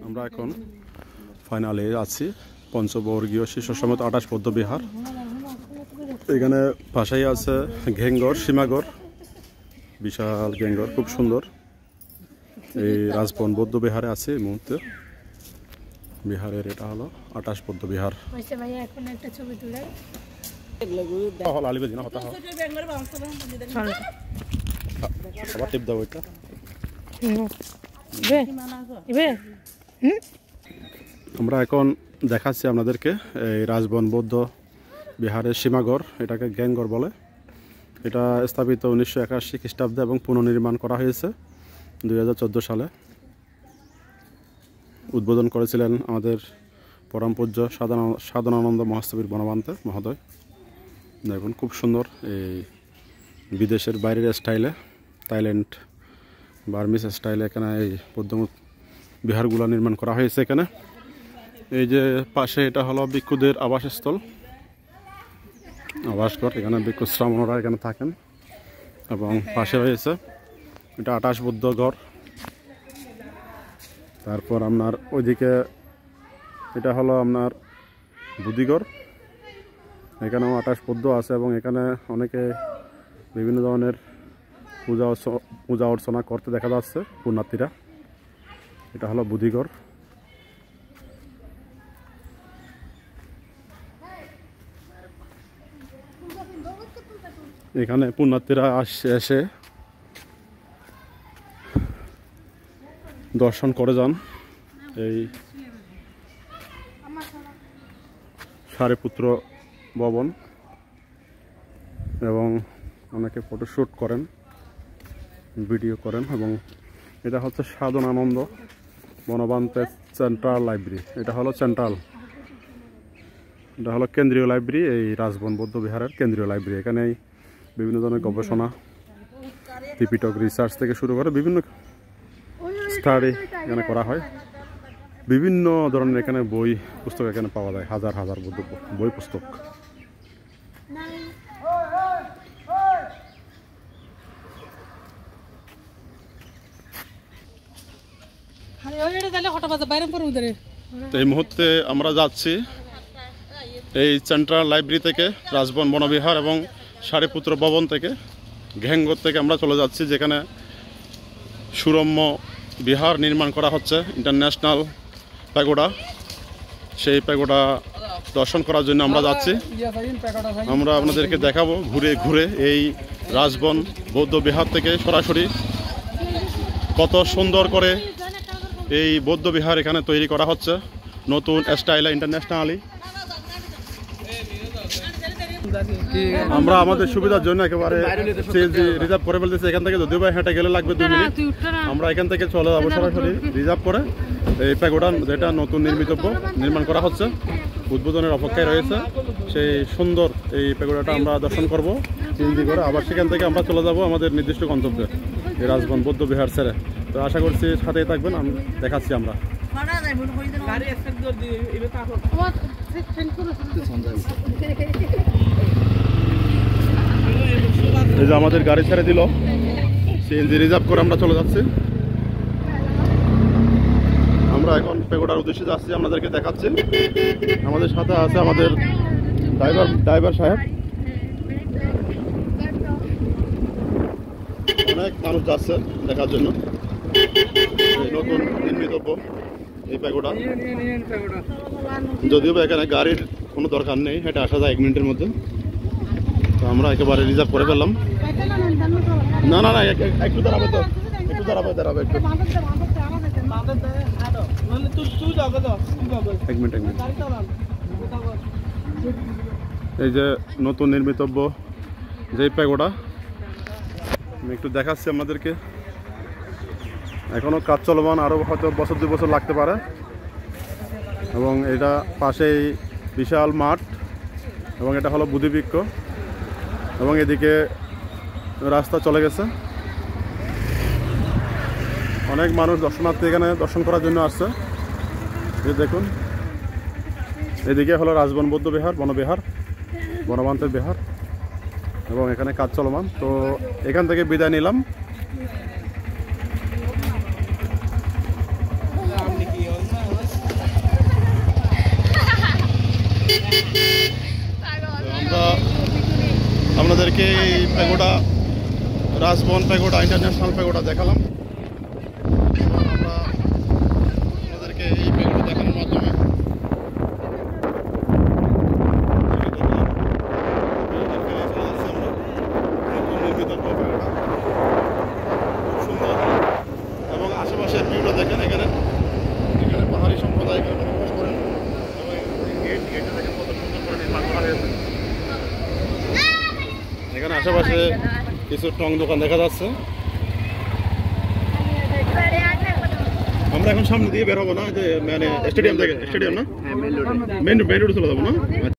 আমরা এখন ফাইনালে আছি পঞ্চবর্গীয় শিশু সমেত 28 বৌদ্ধ বিহার। এখানে পাশেই আছে ঘেঙ্গর সীমাগড়, বিশাল ঘেঙ্গর, খুব সুন্দর। এই রাজবন বৌদ্ধ বিহারে আছে এই মুহূর্তে। বিহারের এটা হলো 28 বৌদ্ধ বিহার। আমরা এখন দেখাচ্ছি আপনাদেরকে এই রাজবন বৌদ্ধ বিহারের সীমাগড়, এটাকে ঘেঙ্গর বলে। এটা স্থাপিত 1981 খ্রিস্টাব্দে এবং পুনর্নির্মাণ করা হয়েছে 2014 সালে। উদ্বোধন করেছিলেন আমাদের পরম পূজ্য সাধনানন্দ মহাস্তবীর বনবান্তে মহোদয়। দেখুন খুব সুন্দর, এই বিদেশের বাইরের স্টাইলে, থাইল্যান্ড বার্মিস স্টাইলে এখানে এই বৌদ্ধ বিহারগুলো নির্মাণ করা হয়েছে। এখানে এই যে পাশে এটা হলো ভিক্ষুদের আবাসস্থল, আবাসঘর। এখানে ভিক্ষু শ্রামণরা এখানে থাকেন এবং পাশে রয়েছে এটা 28 বৌদ্ধ গড়। তারপর আপনার ওইদিকে এটা হলো আপনার বুদ্ধিগড়, এখানেও 28 বৌদ্ধ আছে এবং এখানে অনেকে বিভিন্ন ধরনের পূজা অর্চনা করতে দেখা যাচ্ছে পুণ্যার্থীরা। এটা হলো বুদ্ধিগড়। এখানে পুণ্যার্থীরা এসে দর্শন করে যান এই সারিপুত্র ভবন এবং অনেকে ফটোশ্যুট করেন, ভিডিও করেন। এবং এটা হচ্ছে সাধনানন্দ বনবান্তের সেন্ট্রাল লাইব্রেরি। এটা হলো এটা হলো কেন্দ্রীয় লাইব্রেরি, এই রাজবন বৌদ্ধ বিহারের কেন্দ্রীয় লাইব্রেরি। এখানে বিভিন্ন ধরনের গবেষণা, ত্রিপিটক রিসার্চ থেকে শুরু করে বিভিন্ন স্টাডি এখানে করা হয়। বিভিন্ন ধরনের এখানে বই পুস্তক এখানে পাওয়া যায়, হাজার হাজার বই পুস্তক। এই মুহূর্তে আমরা যাচ্ছি এই সেন্ট্রাল লাইব্রেরি থেকে, রাজবন বনবিহার এবং সারিপুত্র ভবন থেকে, ঘেঙ্গর থেকে আমরা চলে যাচ্ছি যেখানে সুরম্য বিহার নির্মাণ করা হচ্ছে, ইন্টারন্যাশনাল প্যাগোডা। সেই প্যাগোডা দর্শন করার জন্য আমরা যাচ্ছি। আমরা আপনাদেরকে দেখাবো ঘুরে ঘুরে এই রাজবন বৌদ্ধ বিহার থেকে সরাসরি কত সুন্দর করে এই বৌদ্ধ বিহার এখানে তৈরি করা হচ্ছে নতুন স্টাইলে, ইন্টারন্যাশনালি। আমরা আমাদের সুবিধার জন্য একেবারে রিজার্ভ করে ফেলতেছি এখান থেকে, যদিও বা হেঁটে গেলে লাগবে 2 মিনিট। আমরা এখান থেকে চলে যাবো সরাসরি রিজার্ভ করে এই প্যাগোডা, যেটা নতুন নির্মাণ করা হচ্ছে, উদ্বোধনের অপেক্ষায় রয়েছে। সেই সুন্দর এই প্যাগোডাটা আমরা দর্শন করবো চিন্তি করে। আবার সেখান থেকে আমরা চলে যাব আমাদের নির্দিষ্ট গন্তব্যে, এই রাজবন বৌদ্ধ বিহার ছেড়ে। তো আশা করছি সাথেই থাকবেন, আমি দেখাচ্ছি। আমরা এই যে আমাদের গাড়ি ছেড়ে দিল, সিএনজি রিজার্ভ করে আমরা চলে যাচ্ছি। আমরা এখন প্যাগোডার উদ্দেশ্যে যাচ্ছি, আপনাদেরকে দেখাচ্ছি। আমাদের সাথে আছে আমাদের ড্রাইভার সাহেব। অনেক মানুষ যাচ্ছে দেখার জন্য এই নতুন নির্মিতব্য এই প্যাগোডা। যদিও এখানে গাড়ির কোনো দরকার নেই, এটা আসা যায় 1 মিনিটের মধ্যে। তো আমরা একেবারে রিজার্ভ করে ফেললাম। না না না, একটু দাঁড়াবে, তো একটু দাঁড়াবে একটু। 1 মিনিট। এই যে নতুন নির্মিতব্য যে প্যাগোডা, আমি একটু দেখাচ্ছি আপনাদেরকে। এখনও কাজ চলমান, আরও হয়তো 1-2 বছর লাগতে পারে। এবং এটা পাশেই বিশাল মাঠ, এবং এটা হলো বুদ্ধিবৃক্ষ, এবং এদিকে রাস্তা চলে গেছে। অনেক মানুষ দর্শনার্থী এখানে দর্শন করার জন্য আসছে। এই দেখুন, এদিকে হলো রাজবন বৌদ্ধ বিহার, বনবান্তের বিহার, এবং এখানে কাজ চলমান। তো এখান থেকে বিদায় নিলাম। আমরা আপনাদেরকে এই pagoda, Rajban pagoda, international pagoda দেখালাম। আমরা আপনাদেরকে এই প্যাগোডা দেখানোর মাধ্যমে সুন্দর এবং আশেপাশের ভিউটা দেখেন। এখানে পাহাড়ি সম্প্রদায় এখানে বসবাস করেন এবং গেটটা দেখেন কত সুন্দর করে নির্মাণ করা হয়েছে। এখানে আশেপাশে কিছু টং দোকান দেখা যাচ্ছে। আমরা এখন সামনে দিয়ে বের হবো না, যে মানে স্টেডিয়াম থেকে, স্টেডিয়াম না, মেন রোডে চলে যাবো না।